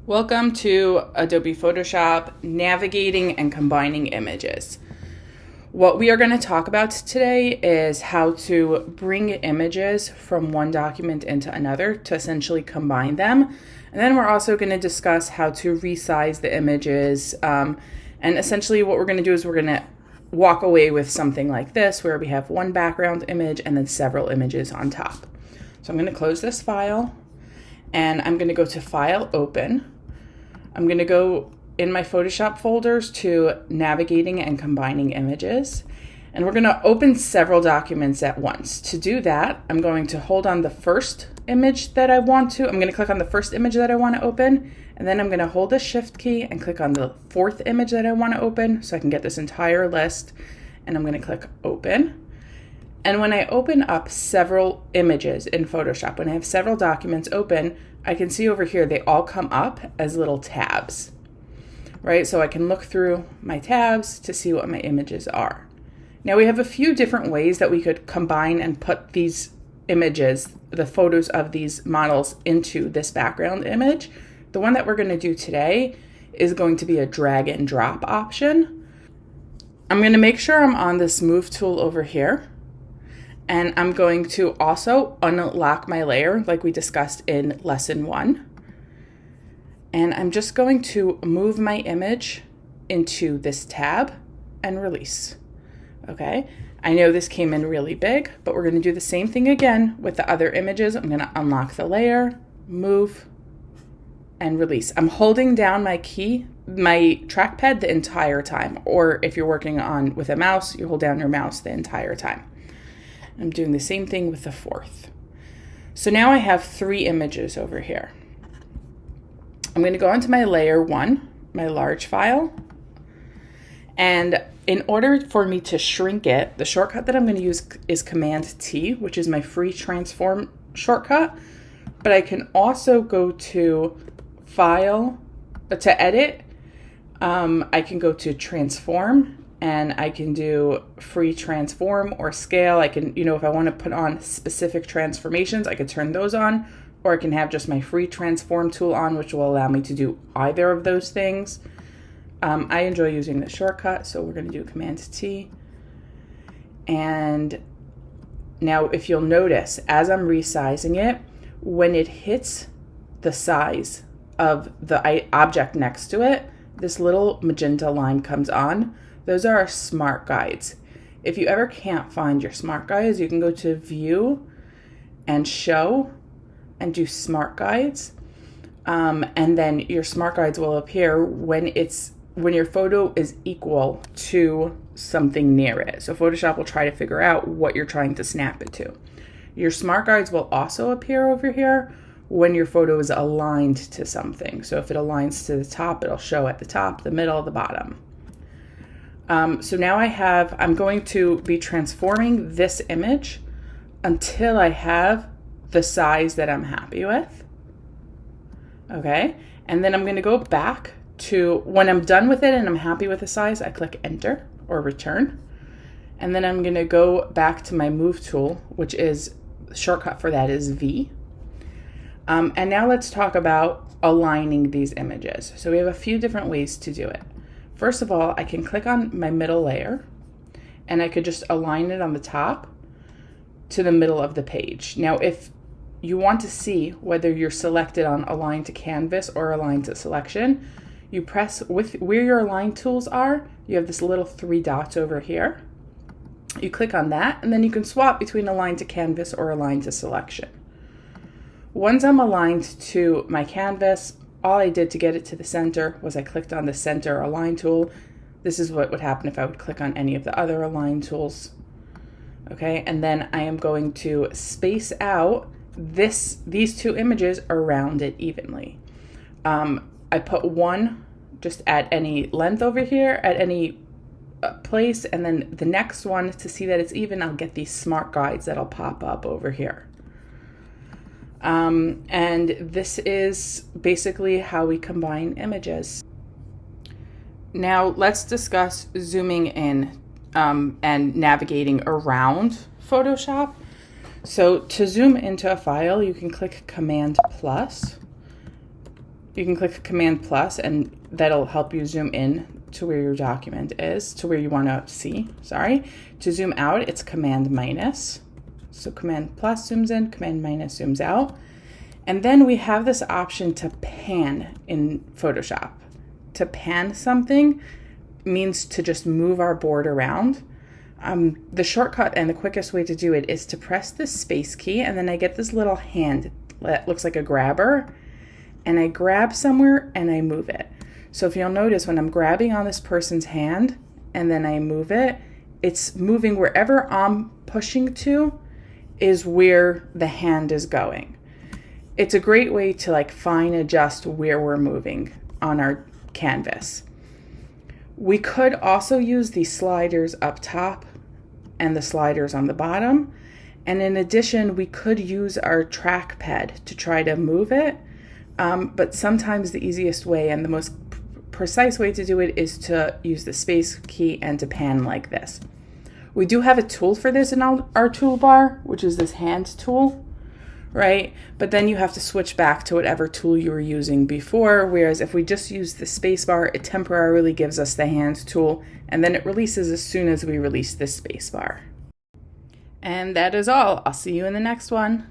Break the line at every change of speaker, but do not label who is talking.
Welcome to Adobe Photoshop, navigating and combining images. What we are going to talk about today is how to bring images from one document into another to essentially combine them. And then we're also going to discuss how to resize the images. And essentially what we're going to do is we're going to walk away with something like this, where we have one background image and then several images on top. So I'm going to close this file and I'm going to go to File, Open. I'm going to go in my Photoshop folders to navigating and combining images. And we're going to open several documents at once. To do that, I'm going to hold on the first image that I want to. I'm going to click on the first image that I want to open. And then I'm going to hold the Shift key and click on the fourth image that I want to open so I can get this entire list. And I'm going to click Open. And when I open up several images in Photoshop, when I have several documents open, I can see over here they all come up as little tabs, right? So I can look through my tabs to see what my images are. Now we have a few different ways that we could combine and put these images, the photos of these models, into this background image. The one that we're going to do today is going to be a drag and drop option. I'm going to make sure I'm on this move tool over here. And I'm going to also unlock my layer like we discussed in lesson 1. And I'm just going to move my image into this tab and release. Okay, I know this came in really big, but we're going to do the same thing again with the other images. I'm going to unlock the layer, move, and release. I'm holding down my trackpad the entire time. Or if you're working with a mouse, you hold down your mouse the entire time. I'm doing the same thing with the fourth. So now I have 3 images over here. I'm going to go into my layer 1, my large file. And in order for me to shrink it, the shortcut that I'm going to use is Command T, which is my free transform shortcut. But I can also go to File, to edit. I can go to Transform. And I can do free transform or scale. I can, if I want to put on specific transformations, I could turn those on, or I can have just my free transform tool on, which will allow me to do either of those things. I enjoy using the shortcut, so we're going to do Command T. And now if you'll notice, as I'm resizing it, when it hits the size of the object next to it, this little magenta line comes on. Those are our smart guides. If you ever can't find your smart guides, you can go to View and Show and do Smart Guides. And then your smart guides will appear when your photo is equal to something near it. So Photoshop will try to figure out what you're trying to snap it to. Your smart guides will also appear over here when your photo is aligned to something. So if it aligns to the top, it'll show at the top, the middle, the bottom. So now I'm going to be transforming this image until I have the size that I'm happy with. Okay, and then I'm going to go back to, when I'm done with it and I'm happy with the size, I click Enter or Return. And then I'm going to go back to my Move tool, which is, the shortcut for that is V. And now let's talk about aligning these images. So we have a few different ways to do it. First of all, I can click on my middle layer and I could just align it on the top to the middle of the page. Now, if you want to see whether you're selected on Align to Canvas or Align to Selection, you press with where your align tools are, you have this little 3 dots over here. You click on that and then you can swap between Align to Canvas or Align to Selection. Once I'm aligned to my canvas, all I did to get it to the center was I clicked on the center align tool. This is what would happen if I would click on any of the other align tools. Okay, and then I am going to space out these 2 images around it evenly. I put one just at any length over here, at any place, and then the next one, to see that it's even, I'll get these smart guides that'll pop up over here. And this is basically how we combine images. Now let's discuss zooming in and navigating around Photoshop. So to zoom into a file, you can click Command plus You can click Command plus, and that'll help you zoom in to where your document is, to where you want to see, sorry. To zoom out, it's Command minus. So Command plus zooms in, Command minus zooms out. And then we have this option to pan in Photoshop. To pan something means to just move our board around. The shortcut and the quickest way to do it is to press the space key, and then I get this little hand that looks like a grabber, and I grab somewhere and I move it. So if you'll notice, when I'm grabbing on this person's hand and then I move it, it's moving wherever I'm pushing to is where the hand is going. It's a great way to like fine adjust where we're moving on our canvas. We could also use the sliders up top and the sliders on the bottom. And in addition, we could use our trackpad to try to move it. But sometimes the easiest way and the most precise way to do it is to use the space key and to pan like this. We do have a tool for this in our toolbar, which is this hand tool, right? But then you have to switch back to whatever tool you were using before, whereas if we just use the space bar, it temporarily gives us the hand tool, and then it releases as soon as we release the space bar. And that is all. I'll see you in the next one.